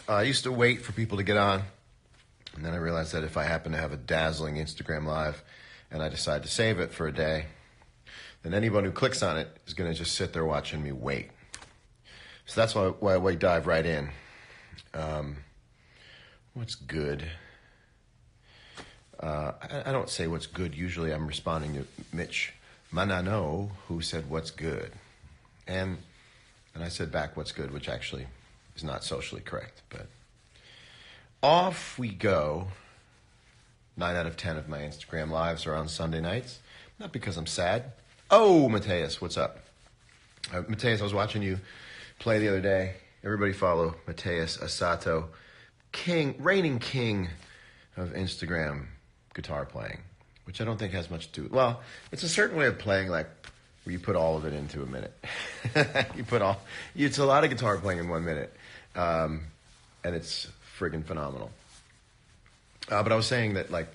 I used to wait for people to get on, and then I realized that if I happen to have a dazzling Instagram Live and I decide to save it for a day, then anyone who clicks on it is going to just sit there watching me wait. So that's why we dive right in. What's good? I don't say what's good. Usually I'm responding to Mitch Manano, who said, what's good? And I said back, what's good, which actually is not socially correct. But off we go. 9 out of 10 of my Instagram Lives are on Sunday nights. Not because I'm sad. Oh, Mateus, what's up? Mateus, I was watching you play the other day. Everybody follow Mateus Asato, reigning king of Instagram guitar playing, which I don't think has much to do with. Well, it's a certain way of playing, like where you put all of it into a minute. It's a lot of guitar playing in 1 minute, and it's friggin' phenomenal. But I was saying that, like,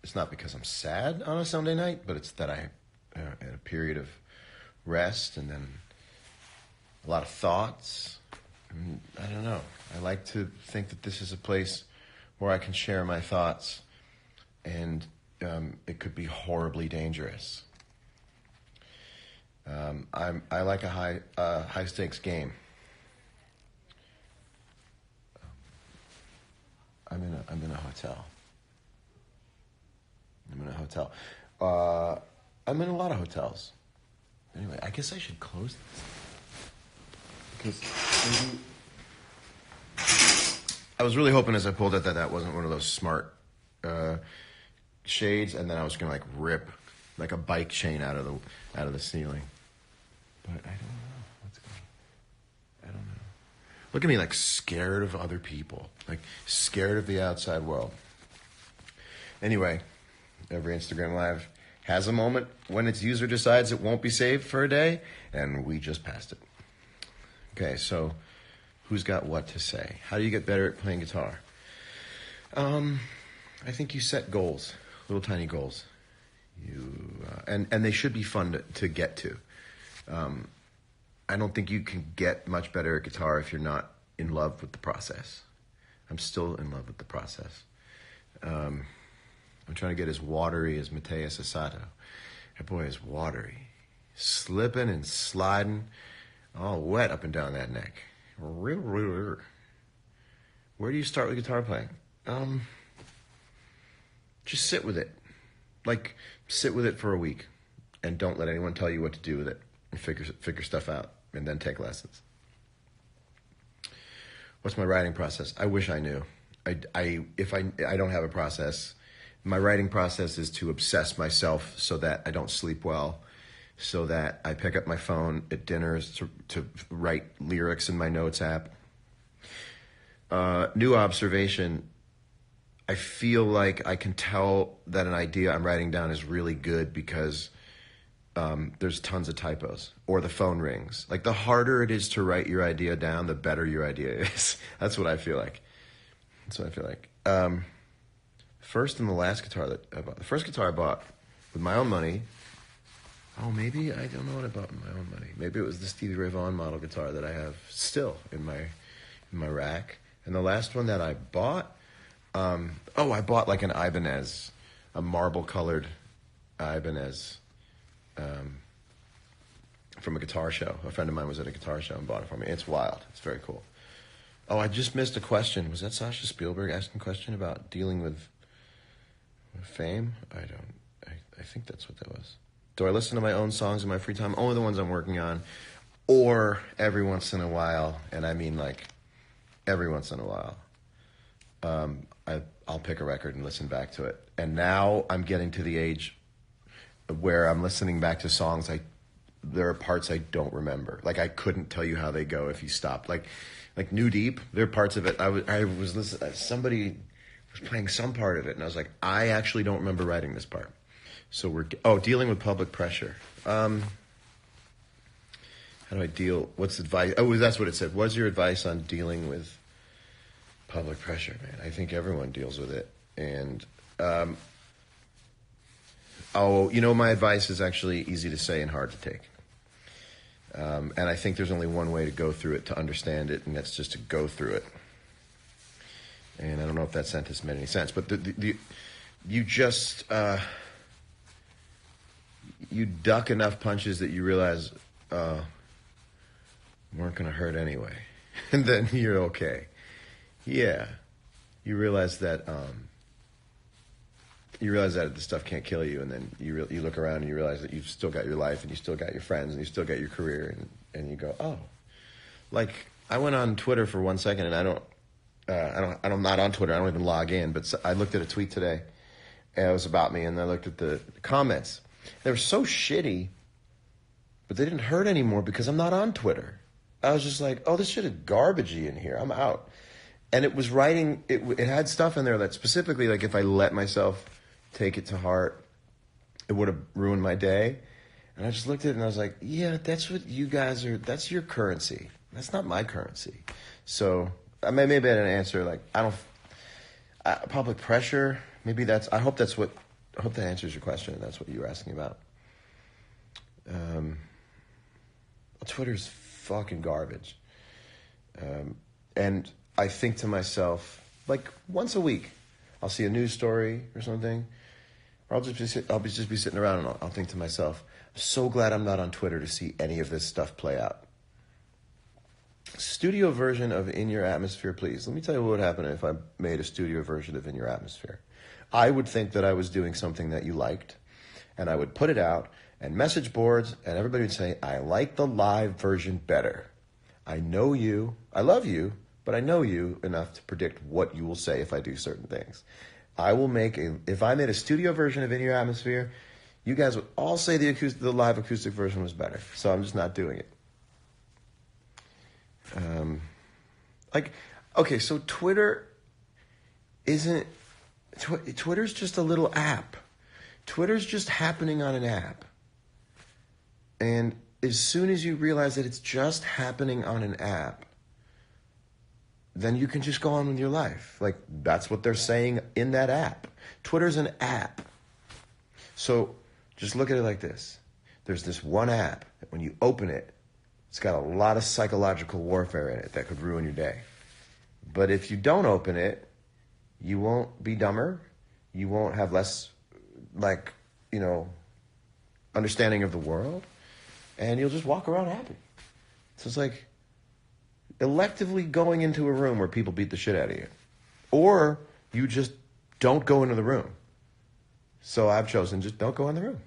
it's not because I'm sad on a Sunday night, but it's that I in a period of rest and then a lot of thoughts. I don't know. I like to think that this is a place where I can share my thoughts, and it could be horribly dangerous. I like a high stakes game. I'm in a hotel. I'm in a lot of hotels. Anyway, I guess I should close this. Because maybe I was really hoping as I pulled it that wasn't one of those smart shades, and then I was gonna like rip like a bike chain out of the ceiling. But I don't know what's going on. I don't know. Look at me, like scared of other people, like scared of the outside world. Anyway, every Instagram Live has a moment when its user decides it won't be saved for a day, and we just passed it. Okay, so who's got what to say? How do you get better at playing guitar? I think you set goals, little tiny goals. And they should be fun to get to. I don't think you can get much better at guitar if you're not in love with the process. I'm still in love with the process. I'm trying to get as watery as Mateus Asato. That boy is watery. Slipping and sliding, all wet up and down that neck. Where do you start with guitar playing? Just sit with it. Like, sit with it for a week. And don't let anyone tell you what to do with it. And figure stuff out. And then take lessons. What's my writing process? I wish I knew. If I don't have a process. My writing process is to obsess myself so that I don't sleep well, so that I pick up my phone at dinners to write lyrics in my notes app. New observation, I feel like I can tell that an idea I'm writing down is really good because there's tons of typos or the phone rings. Like, the harder it is to write your idea down, the better your idea is. That's what I feel like. First and the last guitar that I bought. The first guitar I bought with my own money. Oh, maybe I don't know what I bought with my own money. Maybe it was the Stevie Ray Vaughan model guitar that I have still in my rack. And the last one that I bought, I bought like an Ibanez, a marble-colored Ibanez, from a guitar show. A friend of mine was at a guitar show and bought it for me. It's wild. It's very cool. Oh, I just missed a question. Was that Sasha Spielberg asking a question about dealing with fame? I think that's what that was. Do I listen to my own songs in my free time? Only the ones I'm working on, or every once in a while, and I mean like every once in a while. I'll pick a record and listen back to it. And now I'm getting to the age where I'm listening back to songs. There are parts I don't remember. Like, I couldn't tell you how they go if you stopped. Like New Deep, there are parts of it. I was listening. Somebody was playing some part of it, and I was like, I actually don't remember writing this part. So dealing with public pressure. How do I deal? What's advice? Oh, that's what it said. What's your advice on dealing with public pressure, man? I think everyone deals with it. And, my advice is actually easy to say and hard to take. And I think there's only one way to go through it to understand it, and that's just to go through it. And I don't know if that sentence made any sense, but you just you duck enough punches that you realize weren't going to hurt anyway, and then you're okay. Yeah, you realize that this stuff can't kill you, and then you look around and you realize that you've still got your life, and you still got your friends, and you still got your career, and you go, oh, like I went on Twitter for 1 second, and I'm not on Twitter. I don't even log in, but I looked at a tweet today, and it was about me, and I looked at the comments. They were so shitty, but they didn't hurt anymore because I'm not on Twitter. I was just like, oh, this shit is garbagey in here. I'm out. And it was writing, it had stuff in there that specifically, like if I let myself take it to heart, it would have ruined my day. And I just looked at it and I was like, yeah, that's what you guys are, that's your currency. That's not my currency. So maybe I didn't answer, like, public pressure, maybe I hope that answers your question, and that's what you were asking about. Twitter's fucking garbage. And I think to myself, like once a week, I'll see a news story or something, or I'll just be sitting around and I'll think to myself, I'm so glad I'm not on Twitter to see any of this stuff play out. Studio version of In Your Atmosphere, please. Let me tell you what would happen if I made a studio version of In Your Atmosphere. I would think that I was doing something that you liked, and I would put it out, and message boards, and everybody would say, I like the live version better. I know you, I love you, but I know you enough to predict what you will say if I do certain things. If I made a studio version of In Your Atmosphere, you guys would all say the live acoustic version was better, so I'm just not doing it. So Twitter's just a little app. Twitter's just happening on an app. And as soon as you realize that it's just happening on an app, then you can just go on with your life. Like, that's what they're saying in that app. Twitter's an app. So just look at it like this. There's this one app that when you open it, it's got a lot of psychological warfare in it that could ruin your day. But if you don't open it, you won't be dumber. You won't have less, understanding of the world. And you'll just walk around happy. So it's like electively going into a room where people beat the shit out of you. Or you just don't go into the room. So I've chosen just don't go in the room.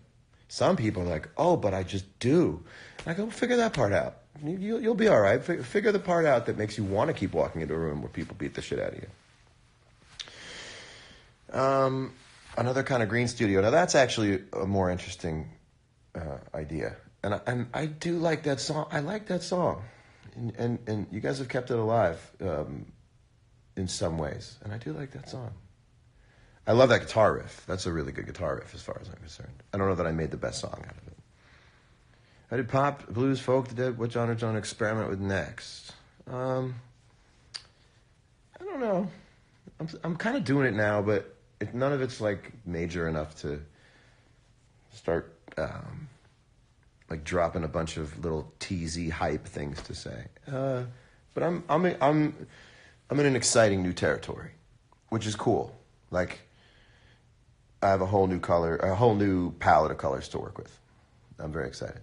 Some people are like, oh, but I just do. I go, figure that part out. You'll be all right. Figure the part out that makes you want to keep walking into a room where people beat the shit out of you. Another kind of green studio. Now that's actually a more interesting idea, and I do like that song. I like that song, and you guys have kept it alive in some ways, and I do like that song. I love that guitar riff. That's a really good guitar riff, as far as I'm concerned. I don't know that I made the best song out of it. I did pop, blues, folk, the dead. What genre do you want to experiment with next? I don't know. I'm kind of doing it now, but none of it's like major enough to start dropping a bunch of little teasy hype things to say. But I'm in an exciting new territory, which is cool. Like, I have a whole new palette of colors to work with. I'm very excited.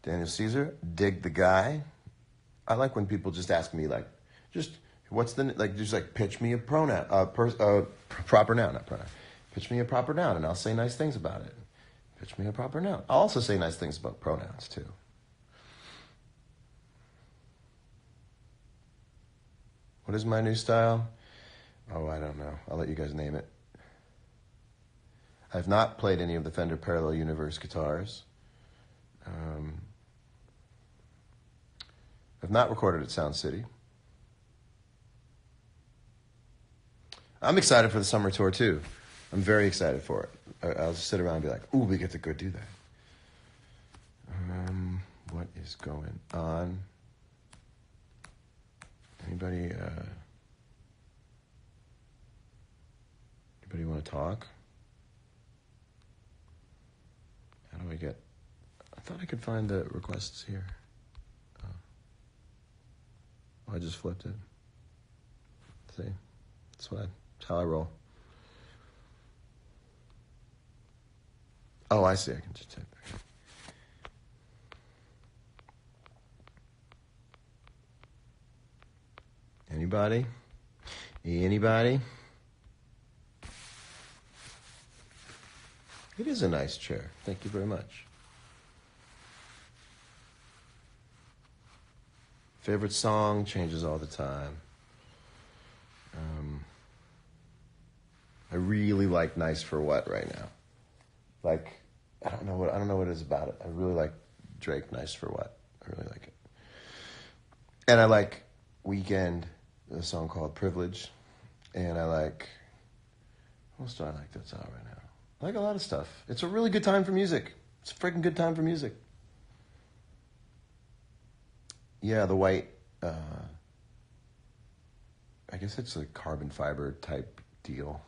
Daniel Caesar, dig the guy. I like when people just ask me, pitch me a pronoun, proper noun, not pronoun. Pitch me a proper noun, and I'll say nice things about it. Pitch me a proper noun. I'll also say nice things about pronouns, too. What is my new style? Oh, I don't know. I'll let you guys name it. I've not played any of the Fender Parallel Universe guitars. I've not recorded at Sound City. I'm excited for the summer tour, too. I'm very excited for it. I'll just sit around and be like, ooh, we get to go do that. What is going on? Anybody want to talk? How do I get... I thought I could find the requests here. Oh, I just flipped it. See, that's how I roll. Oh, I see. I can just type. Anybody? Anybody? It is a nice chair. Thank you very much. Favorite song changes all the time. I really like Nice for What right now. Like, I don't know what it is about it. I really like Drake, Nice for What. I really like it. And I like Weekend, a song called Privilege. And I like, what else do I like that's out right now? I like a lot of stuff. It's a really good time for music. It's a freaking good time for music. Yeah, the white, I guess it's a carbon fiber type deal.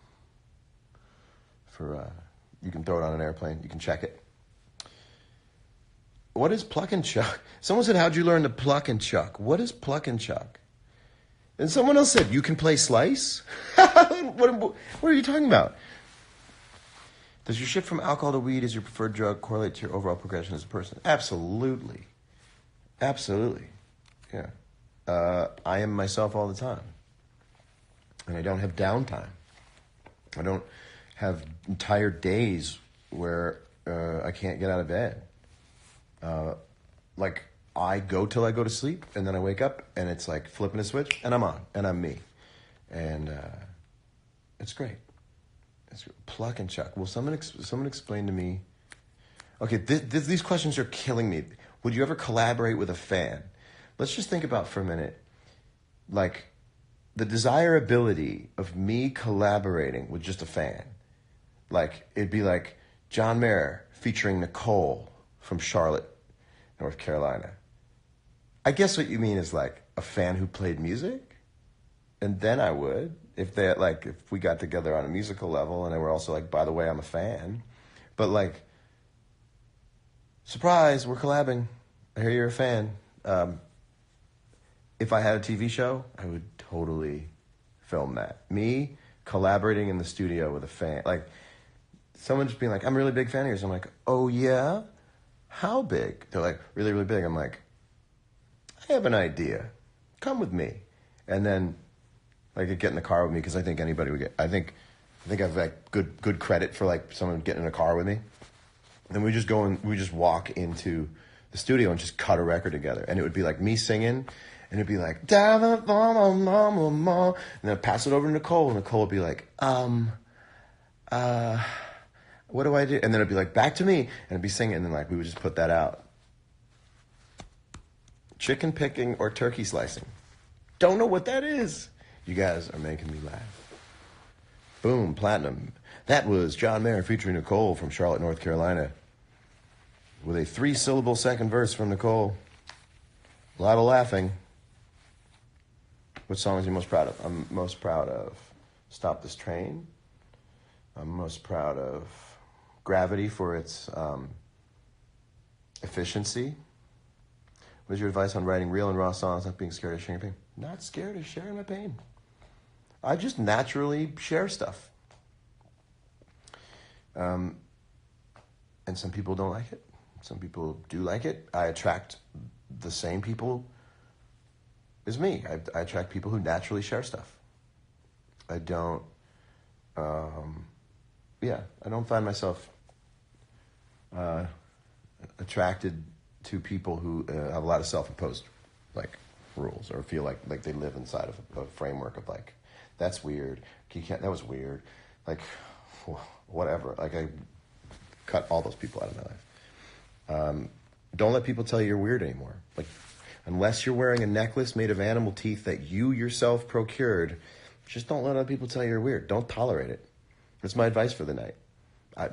For you can throw it on an airplane. You can check it. What is pluck and chuck? Someone said, how'd you learn to pluck and chuck? What is pluck and chuck? And someone else said, you can play slice? What are you talking about? Does your shift from alcohol to weed as your preferred drug correlate to your overall progression as a person? Absolutely. Absolutely. Yeah. I am myself all the time. And I don't have downtime. I don't have entire days where I can't get out of bed. Like, I go till I go to sleep, and then I wake up, and it's like flipping a switch, and I'm on, and I'm me. And it's great. It's pluck and chuck. Will someone explain to me? Okay, these questions are killing me. Would you ever collaborate with a fan? Let's just think about for a minute, like, the desirability of me collaborating with just a fan. Like, it'd be like John Mayer featuring Nicole from Charlotte, North Carolina. I guess what you mean is like a fan who played music? And then I would, if we got together on a musical level and they were also like, by the way, I'm a fan. But like, surprise, we're collabing. I hear you're a fan. If I had a TV show, I would totally film that. Me collaborating in the studio with a fan. Like, someone just being like, I'm a really big fan of yours. I'm like, oh yeah? How big? They're like, really, really big. I'm like, I have an idea. Come with me. And then, like, get in the car with me, because I think anybody would get, I think I've like good credit for like someone getting in a car with me. And we just walk into the studio and just cut a record together. And it would be like me singing, and it'd be like, da da da da da da, and then I'd pass it over to Nicole, and Nicole would be like, what do I do? And then it'd be like, back to me, and it'd be singing, and then like we would just put that out. Chicken picking or turkey slicing? Don't know what that is. You guys are making me laugh. Boom, platinum. That was John Mayer featuring Nicole from Charlotte, North Carolina, with a 3-syllable second verse from Nicole. A lot of laughing. What song is he most proud of? I'm most proud of Stop This Train. I'm most proud of Gravity for its efficiency. What is your advice on writing real and raw songs, not being scared of sharing your pain? Not scared of sharing my pain. I just naturally share stuff. And some people don't like it. Some people do like it. I attract the same people as me. I attract people who naturally share stuff. I don't find myself attracted to people who have a lot of self-imposed like rules, or feel like they live inside of a framework of like, that's weird. That was weird. Like, whatever. Like, I cut all those people out of my life. Don't let people tell you you're weird anymore. Like, unless you're wearing a necklace made of animal teeth that you yourself procured, just don't let other people tell you you're weird. Don't tolerate it. That's my advice for the night.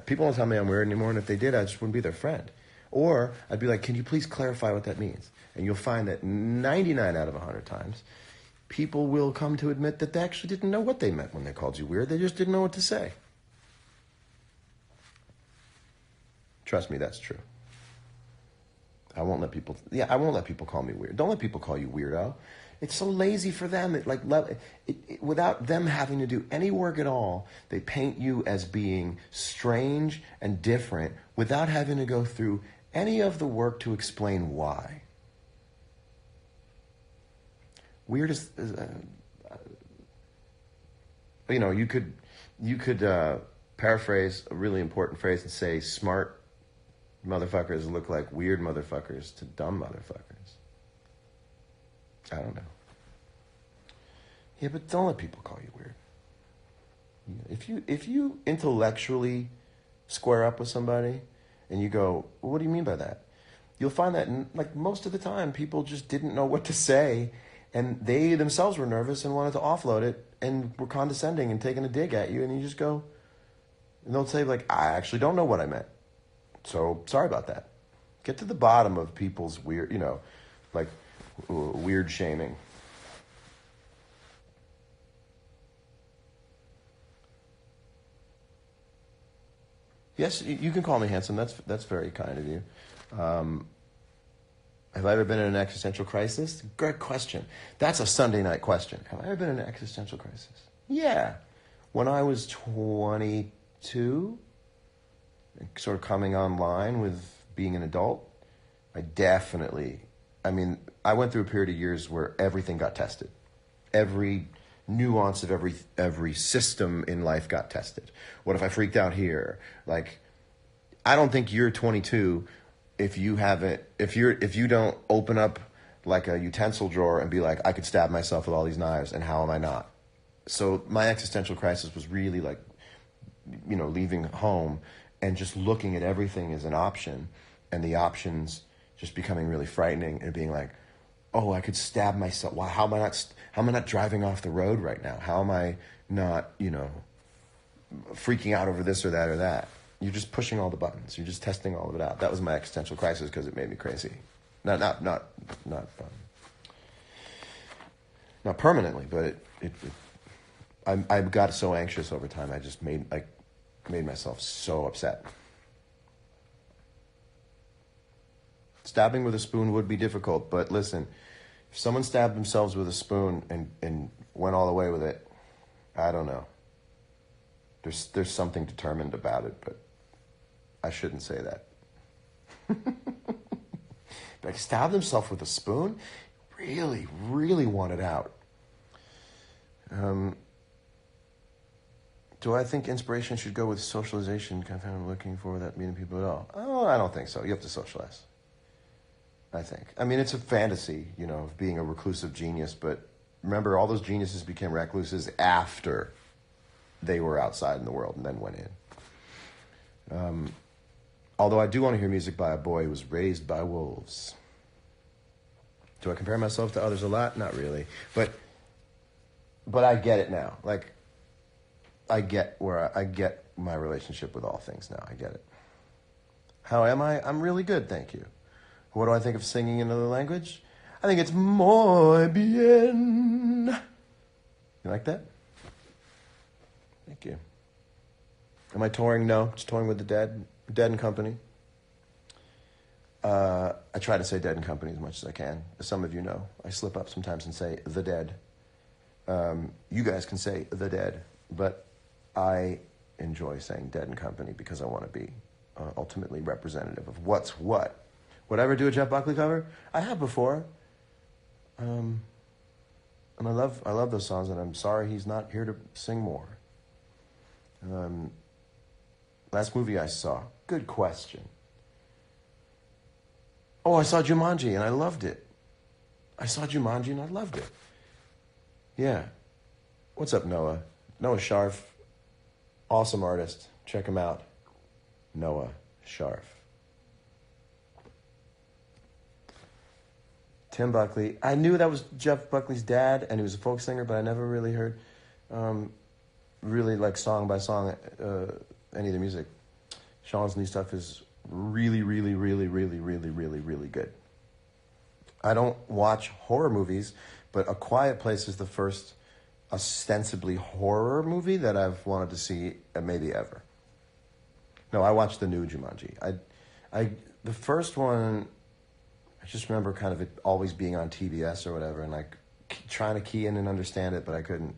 People don't tell me I'm weird anymore, and if they did, I just wouldn't be their friend. Or I'd be like, can you please clarify what that means? And you'll find that 99 out of 100 times, people will come to admit that they actually didn't know what they meant when they called you weird. They just didn't know what to say. Trust me, that's true. I won't let people. Yeah, I won't let people call me weird. Don't let people call you weirdo. It's so lazy for them. Without them having to do any work at all, they paint you as being strange and different without having to go through any of the work to explain why. Weird is you could paraphrase a really important phrase and say smart motherfuckers look like weird motherfuckers to dumb motherfuckers. I don't know. Yeah, but don't let people call you weird. If you intellectually square up with somebody and you go, well, what do you mean by that? You'll find that most of the time people just didn't know what to say, and they themselves were nervous and wanted to offload it and were condescending and taking a dig at you, and you just go, and they'll say I actually don't know what I meant. So sorry about that. Get to the bottom of people's weird, weird shaming. Yes, you can call me handsome. That's very kind of you. Have I ever been in an existential crisis? Great question. That's a Sunday night question. Have I ever been in an existential crisis? Yeah. When I was 22, sort of coming online with being an adult, I went through a period of years where everything got tested. Every nuance of every system in life got tested. What if I freaked out here? I don't think you're 22 if you don't open up a utensil drawer and be like, I could stab myself with all these knives, and how am I not? So my existential crisis was really leaving home and just looking at everything as an option, and the options just becoming really frightening and being like, oh, I could stab myself. Wow, how am I not driving off the road right now? How am I not, freaking out over this or that or that? You're just pushing all the buttons. You're just testing all of it out. That was my existential crisis because it made me crazy. Not permanently, but I got so anxious over time. I just made myself so upset. Stabbing with a spoon would be difficult, but listen, if someone stabbed themselves with a spoon and went all the way with it, I don't know. There's something determined about it, but I shouldn't say that. But stabbed himself with a spoon? Really, really want it out. Do I think inspiration should go with socialization? Kind of I'm looking for that meeting people at all. Oh, I don't think so. You have to socialize. I think. It's a fantasy, of being a reclusive genius, but remember, all those geniuses became recluses after they were outside in the world and then went in. Although I do want to hear music by a boy who was raised by wolves. Do I compare myself to others a lot? Not really. But I get it now. I get my relationship with all things now. I get it. How am I? I'm really good, thank you. What do I think of singing in another language? I think it's muy bien. You like that? Thank you. Am I touring? No, just touring with the Dead and Company. I try to say Dead and Company as much as I can. As some of you know, I slip up sometimes and say The Dead. You guys can say The Dead, but I enjoy saying Dead and Company because I want to be ultimately representative of what's what. Would I ever do a Jeff Buckley cover? I have before. And I love those songs, and I'm sorry he's not here to sing more. Last movie I saw. Good question. Oh, I saw Jumanji, and I loved it. Yeah. What's up, Noah? Noah Sharf. Awesome artist. Check him out. Noah Sharf. Tim Buckley. I knew that was Jeff Buckley's dad, and he was a folk singer, but I never really heard song by song any of the music. Sean's new stuff is really, really, really, really, really, really, really good. I don't watch horror movies, but A Quiet Place is the first ostensibly horror movie that I've wanted to see maybe ever. No, I watched the new Jumanji. The first one I just remember kind of it always being on TBS or whatever, and like trying to key in and understand it, but I couldn't.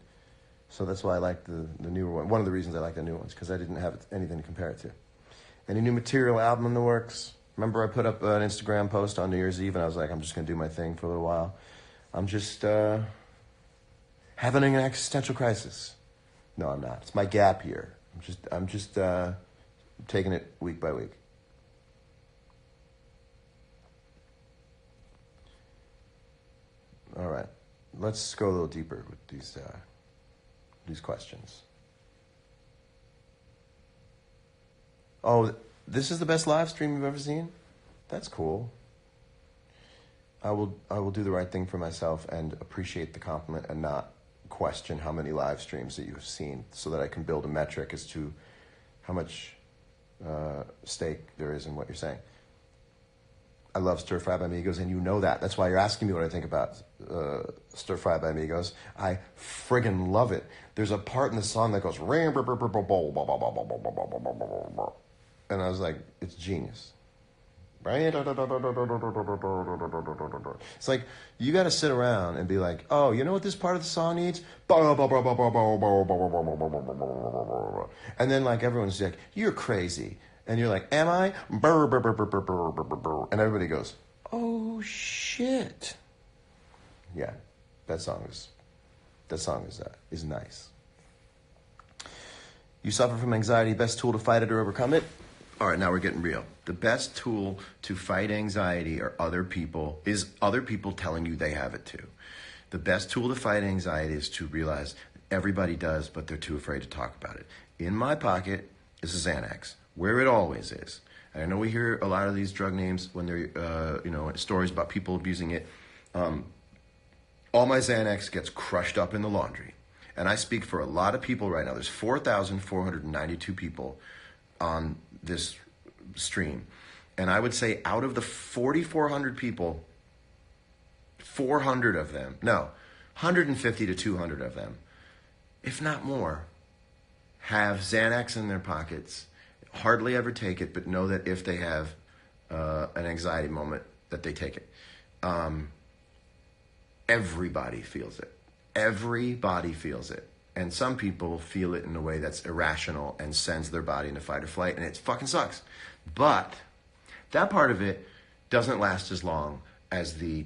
So that's why I like the newer one. One of the reasons I like the new ones, because I didn't have anything to compare it to. Any new material, album in the works? Remember I put up an Instagram post on New Year's Eve, and I was like, I'm just going to do my thing for a little while. I'm just having an existential crisis. No, I'm not. It's my gap year. I'm just taking it week by week. All right, let's go a little deeper with these questions. Oh, this is the best live stream you've ever seen? That's cool. I will do the right thing for myself and appreciate the compliment and not question how many live streams that you have seen, so that I can build a metric as to how much stake there is in what you're saying. I love Stir Fry by Amigos, and you know that. That's why you're asking me what I think about Stir Fry by Amigos. I friggin' love it. There's a part in the song that goes, and I was like, it's genius. It's like, you got to sit around and be like, oh, you know what this part of the song needs? And then like everyone's like, you're crazy. And you're like, am I? And everybody goes, oh shit. Yeah, that song is nice. You suffer from anxiety. Best tool to fight it or overcome it? All right, now we're getting real. The best tool to fight anxiety is other people telling you they have it too. The best tool to fight anxiety is to realize everybody does, but they're too afraid to talk about it. In my pocket is a Xanax, where it always is. And I know we hear a lot of these drug names when they're, stories about people abusing it. All my Xanax gets crushed up in the laundry. And I speak for a lot of people right now. There's 4,492 people on this stream. And I would say out of the 4,400 people, 150 to 200 of them, if not more, have Xanax in their pockets, hardly ever take it, but know that if they have an anxiety moment, that they take it. Everybody feels it. Everybody feels it. And some people feel it in a way that's irrational and sends their body into fight or flight, and it fucking sucks. But that part of it doesn't last as long as the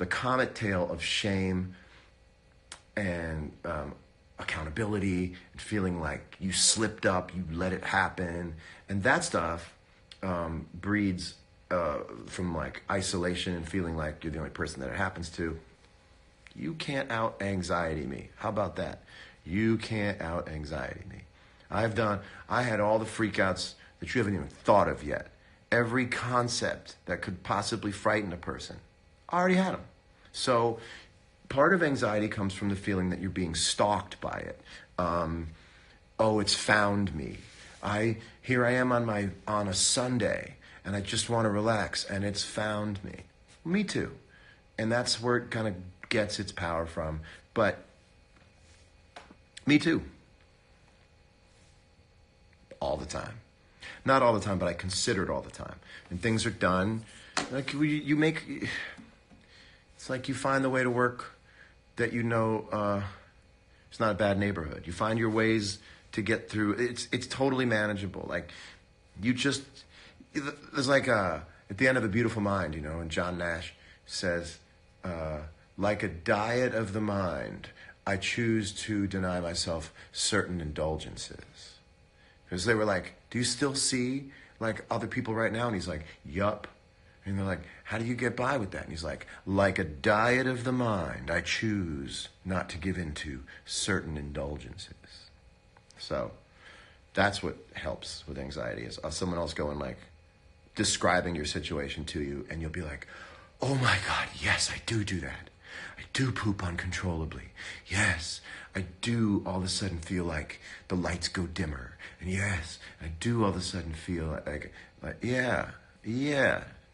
comet tail of shame and accountability, and feeling like you slipped up, you let it happen. And that stuff breeds from like isolation and feeling like you're the only person that it happens to. You can't out anxiety me. How about that? You can't out anxiety me. I had all the freakouts that you haven't even thought of yet. Every concept that could possibly frighten a person, I already had them. So part of anxiety comes from the feeling that you're being stalked by it. It's found me. Here I am on a Sunday, and I just want to relax, and it's found me. Me too. And that's where it kind of gets its power from. But me too. All the time. Not all the time, but I consider it all the time. And things are done. Like it's like you find the way to work that it's not a bad neighborhood. You find your ways to get through. It's totally manageable. Like there's like at the end of A Beautiful Mind, and John Nash says, like a diet of the mind, I choose to deny myself certain indulgences. Because they were like, do you still see like other people right now? And he's like, yup. And they're like, how do you get by with that? And he's like a diet of the mind, I choose not to give into certain indulgences. So that's what helps with anxiety, is someone else going like, describing your situation to you, and you'll be like, oh my God, yes, I do that. I do poop uncontrollably. Yes, I do all of a sudden feel like the lights go dimmer. And yes, I do all of a sudden feel like yeah,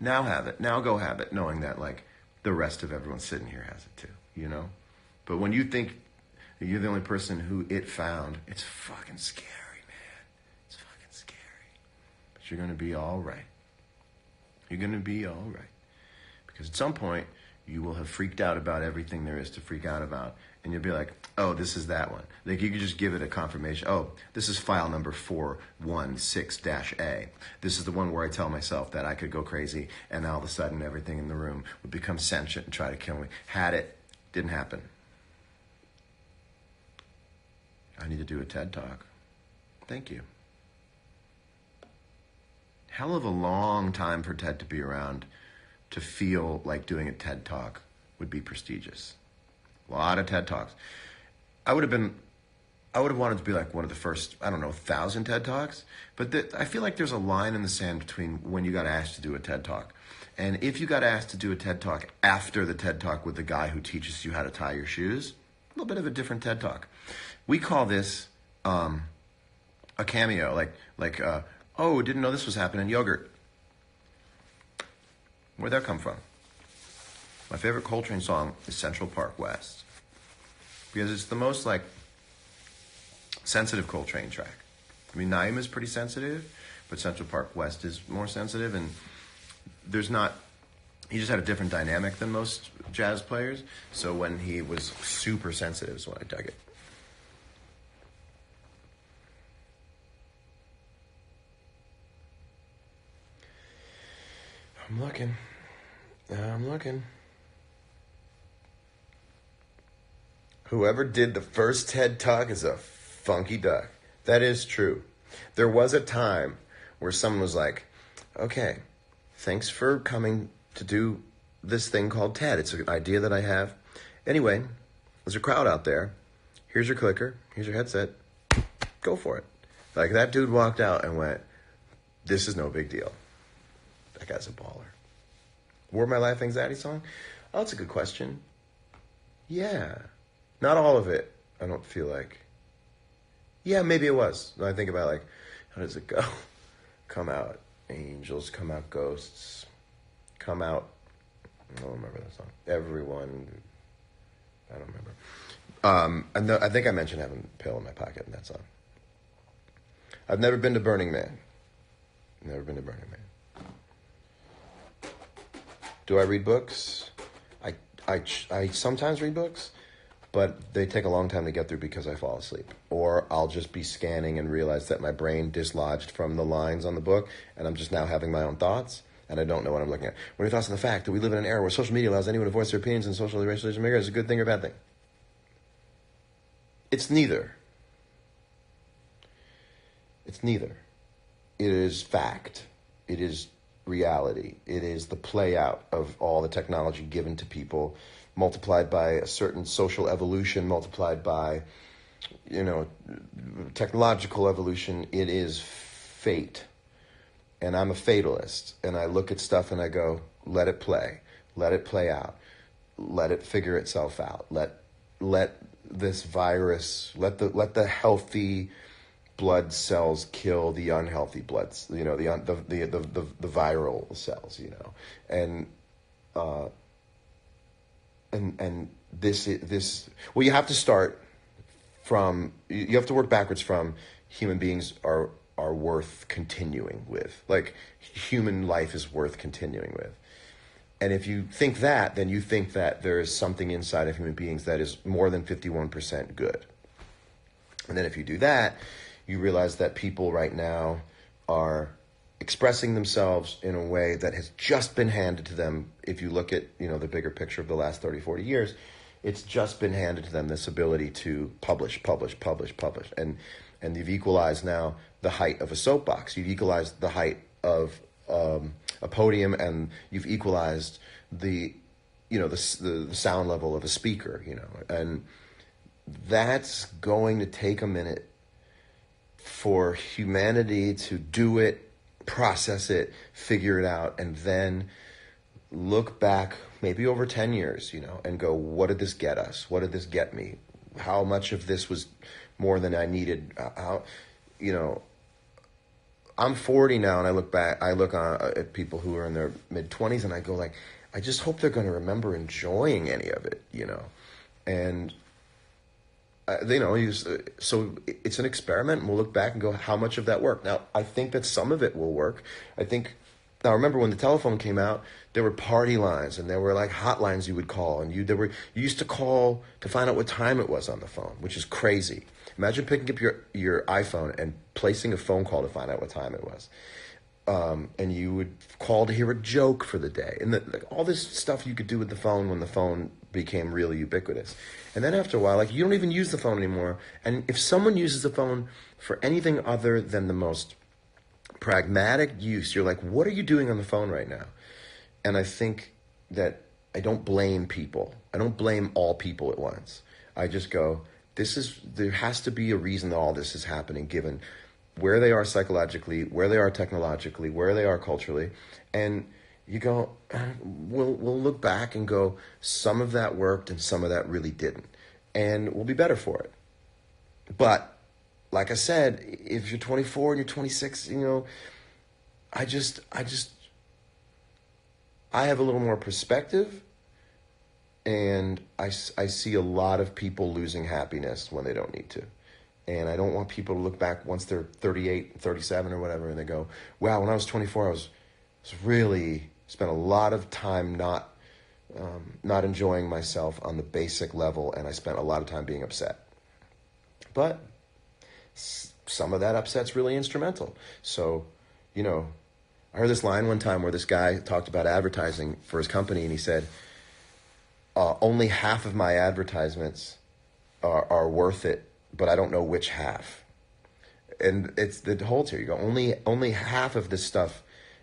now have it. Now go have it, knowing that like the rest of everyone sitting here has it too, But when you think that you're the only person who it found, it's fucking scary, man. It's fucking scary. But you're going to be all right. You're going to be all right. Because at some point, you will have freaked out about everything there is to freak out about. And you'll be like, oh, this is that one. Like, you could just give it a confirmation. Oh, this is file number 416-A. This is the one where I tell myself that I could go crazy, and all of a sudden everything in the room would become sentient and try to kill me. Had it. Didn't happen. I need to do a TED Talk. Thank you. Hell of a long time for TED to be around to feel like doing a TED Talk would be prestigious. A lot of TED Talks. I would have wanted to be like one of the first, 1,000 TED Talks. But I feel like there's a line in the sand between when you got asked to do a TED Talk. And if you got asked to do a TED Talk after the TED Talk with the guy who teaches you how to tie your shoes, a little bit of a different TED Talk. We call this a cameo, oh, didn't know this was happening, yogurt. Where'd that come from? My favorite Coltrane song is Central Park West, because it's the most sensitive Coltrane track. I mean, Naim is pretty sensitive, but Central Park West is more sensitive, and he just had a different dynamic than most jazz players. So when he was super sensitive is when I dug it. I'm looking. Whoever did the first TED Talk is a funky duck. That is true. There was a time where someone was like, okay, thanks for coming to do this thing called TED. It's an idea that I have. Anyway, there's a crowd out there. Here's your clicker. Here's your headset. Go for it. Like, that dude walked out and went, this is no big deal. That guy's a baller. War My Life Anxiety song? Oh, that's a good question. Yeah. Not all of it, I don't feel like. Yeah, maybe it was. I think about, how does it go? Come out angels, come out ghosts, come out... I don't remember that song. Everyone... I don't remember. I think I mentioned having a pill in my pocket in that song. I've never been to Burning Man. Do I read books? I sometimes read books, but they take a long time to get through because I fall asleep. Or I'll just be scanning and realize that my brain dislodged from the lines on the book, and I'm just now having my own thoughts, and I don't know what I'm looking at. What are your thoughts on the fact that we live in an era where social media allows anyone to voice their opinions and socially racialization of is a good thing or a bad thing? It's neither. It is fact. It is reality. It is the play out of all the technology given to people, multiplied by a certain social evolution, multiplied by, technological evolution. It is fate. And I'm a fatalist. And I look at stuff and I go, let it play out. Let it figure itself out. Let this virus, let the healthy blood cells kill the unhealthy bloods, the viral cells, and this. Well, you have to start from. You have to work backwards from human beings are worth continuing with. Like, human life is worth continuing with. And if you think that, then you think that there is something inside of human beings that is more than 51% good. And then if you do that, you realize that people right now are expressing themselves in a way that has just been handed to them. If you look at, the bigger picture of the last 30, 40 years, it's just been handed to them, this ability to publish. And you've equalized now the height of a soapbox. You've equalized the height of a podium, and you've equalized the sound level of a speaker, and that's going to take a minute for humanity to do it, process it, figure it out, and then look back maybe over 10 years, and go, what did this get us? What did this get me? How much of this was more than I needed? I'm 40 now, and I look at people who are in their mid-20s, and I go I just hope they're going to remember enjoying any of it, and so it's an experiment, and we'll look back and go, how much of that worked? Now, I think that some of it will work. I think Now, remember when the telephone came out, there were party lines and there were like hotlines you would call, and you used to call to find out what time it was on the phone, which is crazy. Imagine picking up your iPhone and placing a phone call to find out what time it was. And you would call to hear a joke for the day. And like, all this stuff you could do with the phone when the phone became really ubiquitous. And then after a while, like, you don't even use the phone anymore. And if someone uses the phone for anything other than the most pragmatic use, you're like, what are you doing on the phone right now? And I think that I don't blame people. I don't blame all people at once. I just go, there has to be a reason that all this is happening, given where they are psychologically, where they are technologically, where they are culturally. And you go, we'll look back and go, some of that worked and some of that really didn't. And we'll be better for it. But like I said, if you're 24 and you're 26, I have a little more perspective, and I see a lot of people losing happiness when they don't need to. And I don't want people to look back once they're 38, 37 or whatever, and they go, wow, when I was 24, I was really spent a lot of time not enjoying myself on the basic level, and I spent a lot of time being upset. But some of that upset's really instrumental. So, I heard this line one time where this guy talked about advertising for his company, and he said, only half of my advertisements are worth it, but I don't know which half. And it's the holds here. You go, only half of this stuff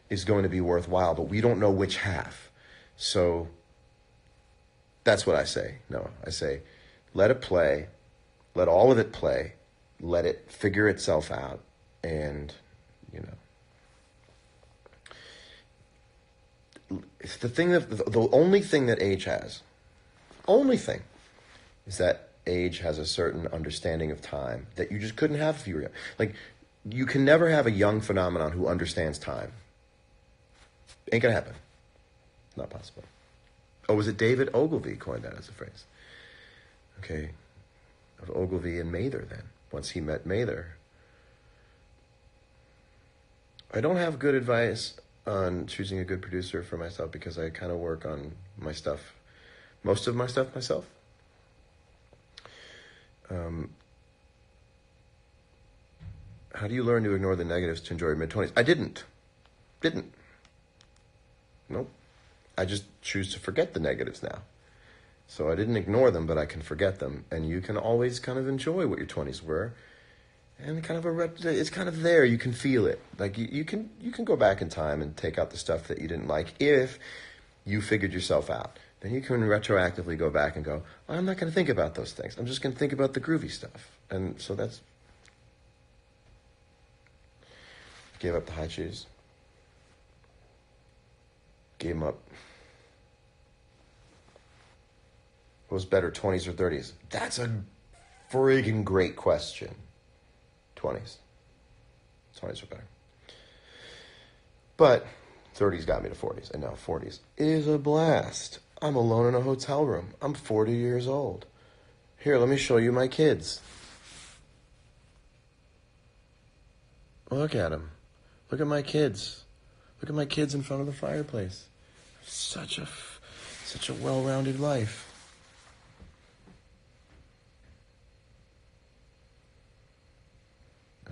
is going to be worthwhile, but we don't know which half. So that's what I say. No, I say, let it play, let all of it play, let it figure itself out, and it's the only thing that age has, is that age has a certain understanding of time that you just couldn't have if you were young. Like, you can never have a young phenomenon who understands time. Ain't gonna happen. Not possible. Oh, was it David Ogilvy coined that as a phrase? Okay. Of Ogilvy and Mather then. Once he met Mather. I don't have good advice on choosing a good producer for myself because I kind of work on my stuff, most of my stuff myself. How do you learn to ignore the negatives to enjoy your mid-20s? I didn't. Nope. I just choose to forget the negatives now. So I didn't ignore them, but I can forget them. And you can always kind of enjoy what your 20s were. And kind of it's kind of there. You can feel it. Like you can go back in time and take out the stuff that you didn't like if you figured yourself out. Then you can retroactively go back and go, oh, I'm not going to think about those things. I'm just going to think about the groovy stuff. And so that's... Gave up the high shoes. Gave them up. What was better, 20s or 30s? That's a friggin' great question. 20s. 20s are better. But 30s got me to 40s, and now 40s is a blast. I'm alone in a hotel room. I'm 40 years old. Here, let me show you my kids. Look at them. Look at my kids. Look at my kids in front of the fireplace. Such a well-rounded life.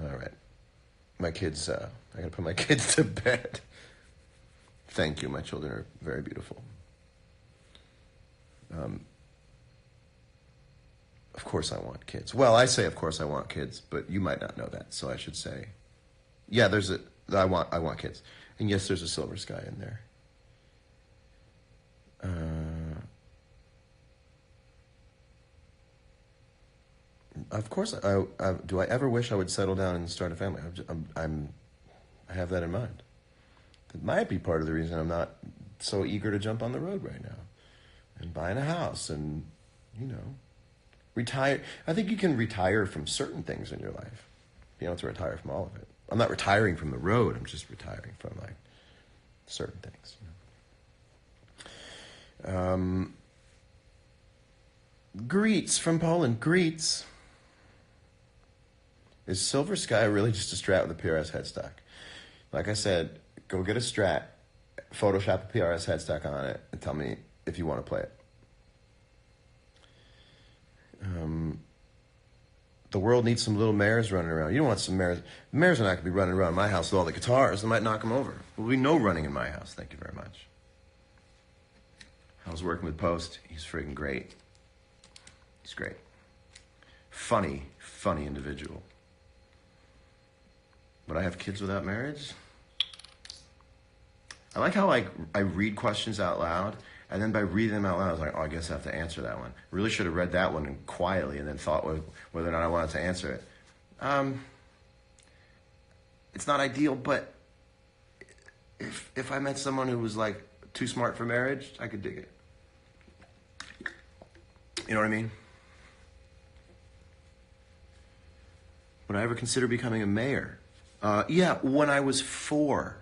All right. My kids, I gotta put my kids to bed. Thank you. My children are very beautiful. Of course I want kids. Well, I say of course I want kids, but you might not know that, so I should say, yeah, I want kids. And yes, there's a silver sky in there. Of course, do I ever wish I would settle down and start a family? I have that in mind. That might be part of the reason I'm not so eager to jump on the road right now and buying a house and, retire. I think you can retire from certain things in your life. You don't have to retire from all of it. I'm not retiring from the road. I'm just retiring from certain things. Greets from Poland. Greets. Is Silver Sky really just a Strat with a PRS headstock? Like I said, go get a Strat Photoshop a PRS headstock on it and tell me if you want to play it. The world needs some little mares running around. You don't want some mares. The mares are not going to be running around my house with all the guitars. They might knock them over. There'll be no running in my house. Thank you very much. I was working with Post. He's friggin' great. He's great. Funny individual. Would I have kids without marriage? I like how I read questions out loud, and then by reading them out loud, I was like, oh, I guess I have to answer that one. Really should have read that one quietly and then thought whether or not I wanted to answer it. It's not ideal, but if I met someone who was like too smart for marriage, I could dig it. You know what I mean? Would I ever consider becoming a mayor? Yeah, when I was 4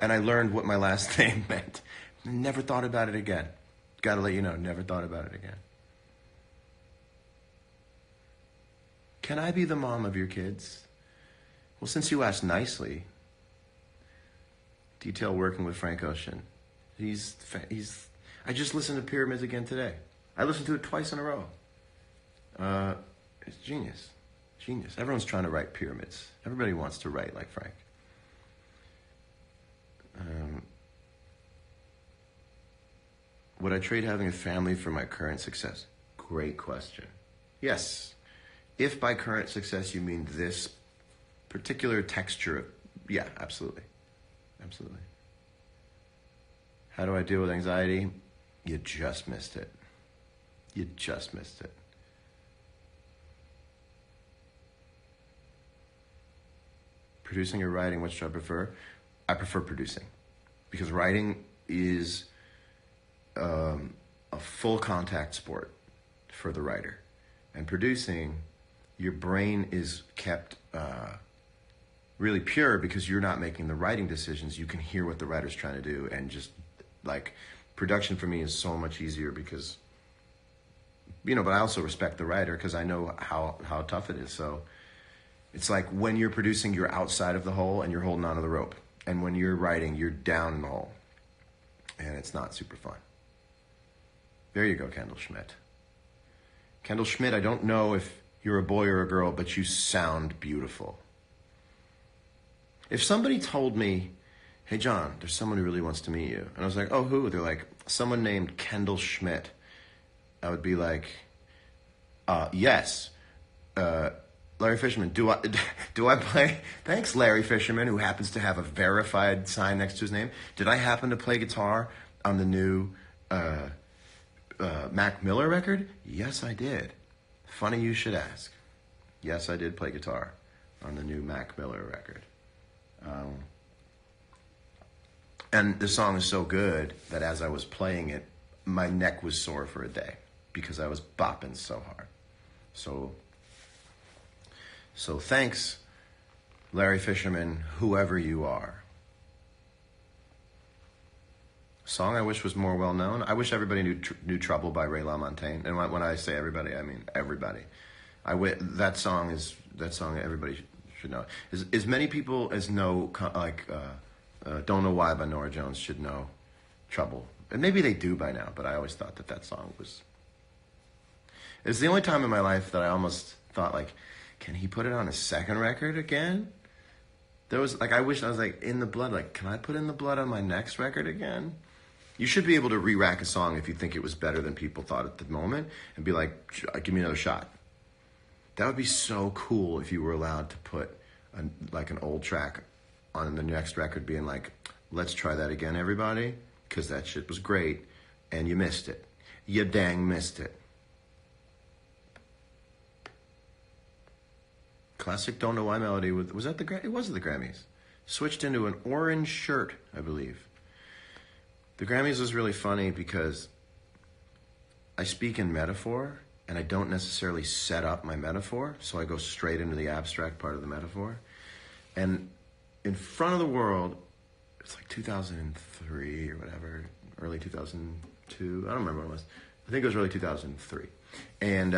and I learned what my last name meant. Never thought about it again. Gotta let you know, never thought about it again. Can I be the mom of your kids? Well, since you asked nicely, detail working with Frank Ocean. I just listened to Pyramids again today. I listened to it twice in a row. It's genius. Genius. Everyone's trying to write Pyramids. Everybody wants to write like Frank. Would I trade having a family for my current success? Great question. Yes. If by current success you mean this particular texture, yeah, absolutely. Absolutely. How do I deal with anxiety? You just missed it. You just missed it. Producing or writing, which do I prefer? I prefer producing, because writing is a full contact sport for the writer. And producing, your brain is kept really pure because you're not making the writing decisions. You can hear what the writer's trying to do, and just like production for me is so much easier because, but I also respect the writer because I know how tough it is. So it's like when you're producing, you're outside of the hole and you're holding onto the rope. And when you're writing, you're down in the hole. And it's not super fun. There you go, Kendall Schmidt. Kendall Schmidt, I don't know if you're a boy or a girl, but you sound beautiful. If somebody told me, hey, John, there's someone who really wants to meet you. And I was like, oh, who? They're like, someone named Kendall Schmidt. I would be like, yes. Larry Fisherman, do I play? Thanks, Larry Fisherman, who happens to have a verified sign next to his name. Did I happen to play guitar on the new Mac Miller record? Yes, I did. Funny you should ask. Yes, I did play guitar on the new Mac Miller record. And the song is so good that as I was playing it, my neck was sore for a day because I was bopping so hard. So thanks, Larry Fisherman, whoever you are. Song I wish was more well known. I wish everybody knew Trouble by Ray LaMontagne. And when I say everybody, I mean everybody. That song everybody should know. As many people as know, Don't Know Why by Norah Jones should know Trouble. And maybe they do by now, but I always thought that song was... It's the only time in my life that I almost thought, like, can he put it on a second record again? There was, I wish I was, In the Blood. Can I put In the Blood on my next record again? You should be able to re-rack a song if you think it was better than people thought at the moment and be like, give me another shot. That would be so cool if you were allowed to put, an old track on the next record being like, let's try that again, everybody, because that shit was great, and you missed it. You dang missed it. Classic Don't Know Why melody. Was that it was the Grammys. Switched into an orange shirt, I believe. The Grammys was really funny because I speak in metaphor, and I don't necessarily set up my metaphor, so I go straight into the abstract part of the metaphor. And in front of the world, it's 2003 or whatever, early 2002. I don't remember when it was. I think it was early 2003. And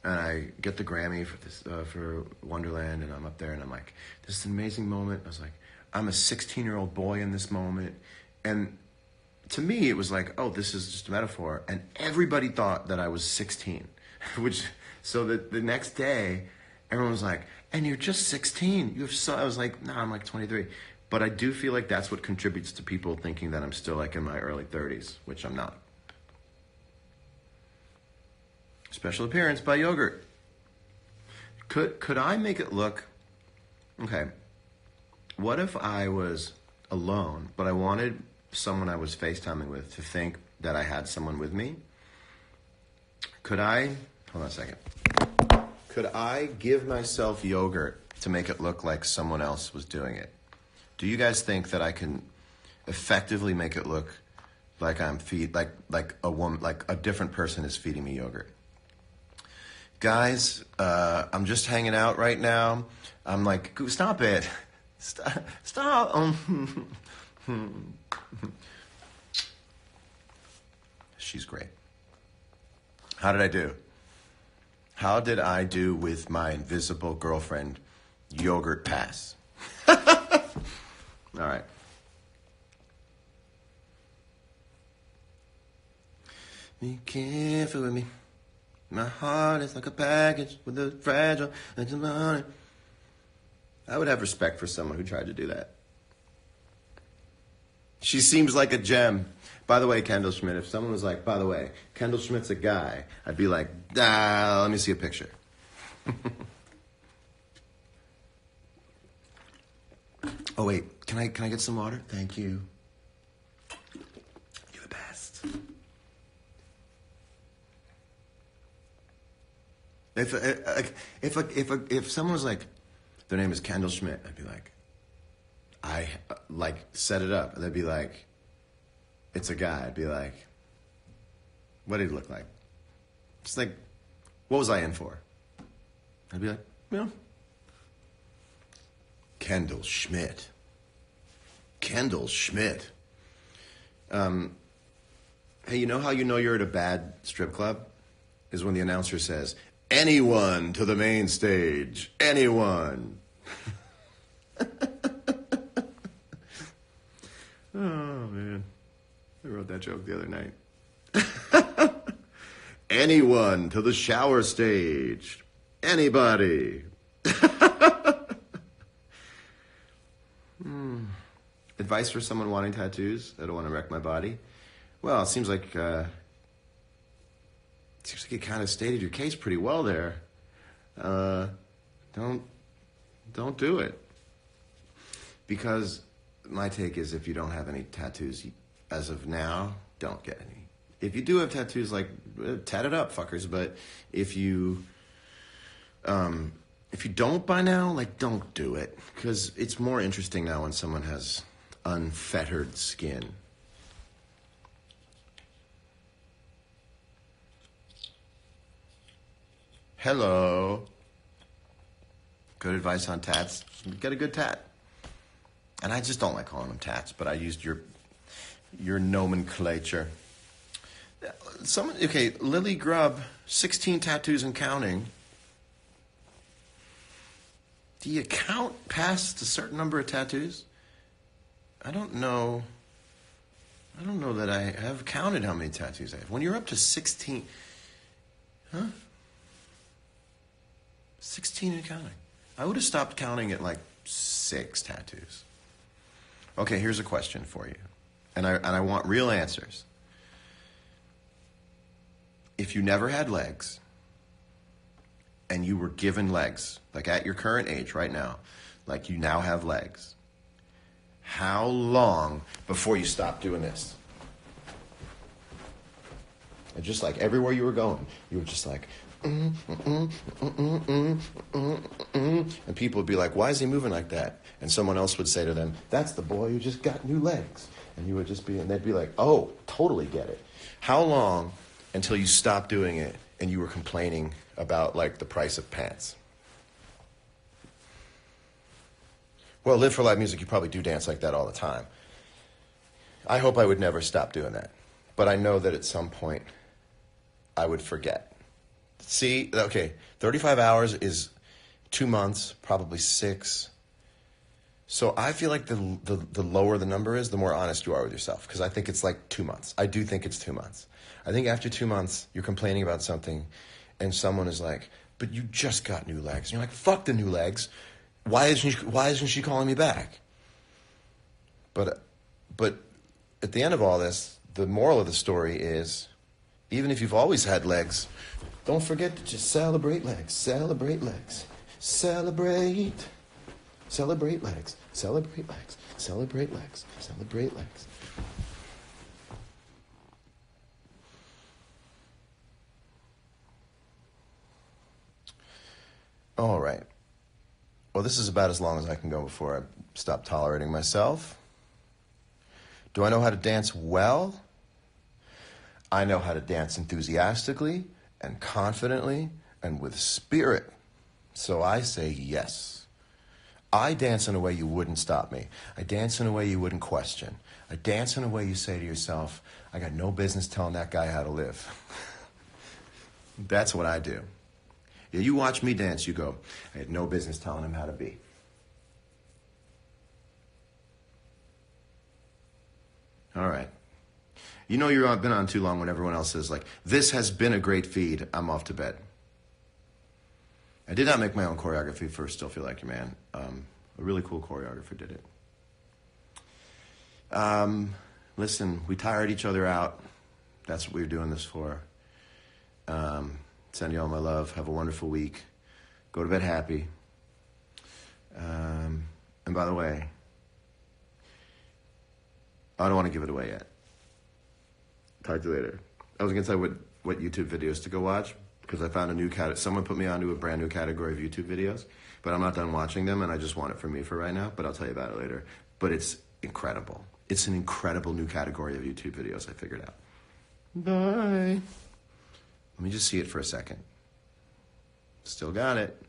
I get the Grammy for this for Wonderland, and I'm up there, and I'm like, this is an amazing moment. I was like, I'm a 16-year-old boy in this moment. And to me, it was like, oh, this is just a metaphor. And everybody thought that I was 16, which, so that the next day, everyone was like, and you're just 16. I was like, no, I'm like 23. But I do feel like that's what contributes to people thinking that I'm still like in my early 30s, which I'm not. Special appearance by Yogurt. Could I make it look, okay, what if I was alone, but I wanted someone I was FaceTiming with to think that I had someone with me? Hold on a second. Could I give myself yogurt to make it look like someone else was doing it? Do you guys think that I can effectively make it look like like a woman, like a different person is feeding me yogurt? Guys, I'm just hanging out right now. I'm like, stop it. Stop. She's great. How did I do? How did I do with my invisible girlfriend, Yogurt Pass? All right. Be careful with me. My heart is like a package with a fragile edge on it. I would have respect for someone who tried to do that. She seems like a gem. By the way, Kendall Schmidt, if someone was like, by the way, Kendall Schmidt's a guy, I'd be like, let me see a picture. Oh, wait, can I get some water? Thank you. You're the best. If someone was like, their name is Kendall Schmidt, I'd be like, set it up. And they'd be like, it's a guy. I'd be like, what did he look like? Just like, what was I in for? I'd be like, Kendall Schmidt. Kendall Schmidt. Hey, you know how you know you're at a bad strip club? Is when the announcer says, anyone to the main stage. Anyone. Oh, man. I wrote that joke the other night. Anyone to the shower stage. Anybody. Advice for someone wanting tattoos? I don't want to wreck my body. Well, it seems like you kind of stated your case pretty well there. Don't do it. Because my take is if you don't have any tattoos as of now, don't get any. If you do have tattoos, like, tat it up, fuckers. But if you don't by now, like, don't do it. Because it's more interesting now when someone has unfettered skin. Hello. Good advice on tats. Get a good tat. And I just don't like calling them tats, but I used your nomenclature. Lily Grubb, 16 tattoos and counting. Do you count past a certain number of tattoos? I don't know that I have counted how many tattoos I have. When you're up to 16, 16 and counting. I would have stopped counting at like 6 tattoos. Okay, here's a question for you. And I want real answers. If you never had legs and you were given legs, like at your current age right now, like you now have legs, how long before you stop doing this? And just like everywhere you were going, you were just like, and people would be like, why is he moving like that? And someone else would say to them, that's the boy who just got new legs. And you would just be, and they'd be like, oh, totally get it. How long until you stopped doing it and you were complaining about like the price of pants? Well, Live for Live Music, you probably do dance like that all the time. I hope I would never stop doing that. But I know that at some point I would forget. See, okay, 35 hours is 2 months, probably 6. So I feel like the lower the number is, the more honest you are with yourself. Because I think it's like 2 months. I do think it's 2 months. I think after 2 months, you're complaining about something, and someone is like, "But you just got new legs." And you're like, "Fuck the new legs. Why isn't she calling me back?" But at the end of all this, the moral of the story is, even if you've always had legs, don't forget to just celebrate legs. Celebrate legs. Celebrate. Celebrate legs. Celebrate legs. Celebrate legs. Celebrate legs. All right. Well, this is about as long as I can go before I stop tolerating myself. Do I know how to dance well? I know how to dance enthusiastically and confidently and with spirit. So I say yes. I dance in a way you wouldn't stop me. I dance in a way you wouldn't question. I dance in a way you say to yourself, I got no business telling that guy how to live. That's what I do. Yeah, you watch me dance, you go, I had no business telling him how to be. All right. You know you've been on too long when everyone else says, like, this has been a great feed, I'm off to bed. I did not make my own choreography for Still Feel Like Your Man. A really cool choreographer did it. Listen, we tired each other out. That's what we were doing this for. Send you all my love. Have a wonderful week. Go to bed happy. And by the way, I don't want to give it away yet. Talk to you later. I was going to tell you what YouTube videos to go watch, because I found a new someone put me onto a brand new category of YouTube videos, but I'm not done watching them, and I just want it for me for right now, but I'll tell you about it later. But it's incredible. It's an incredible new category of YouTube videos I figured out. Bye. Let me just see it for a second. Still got it.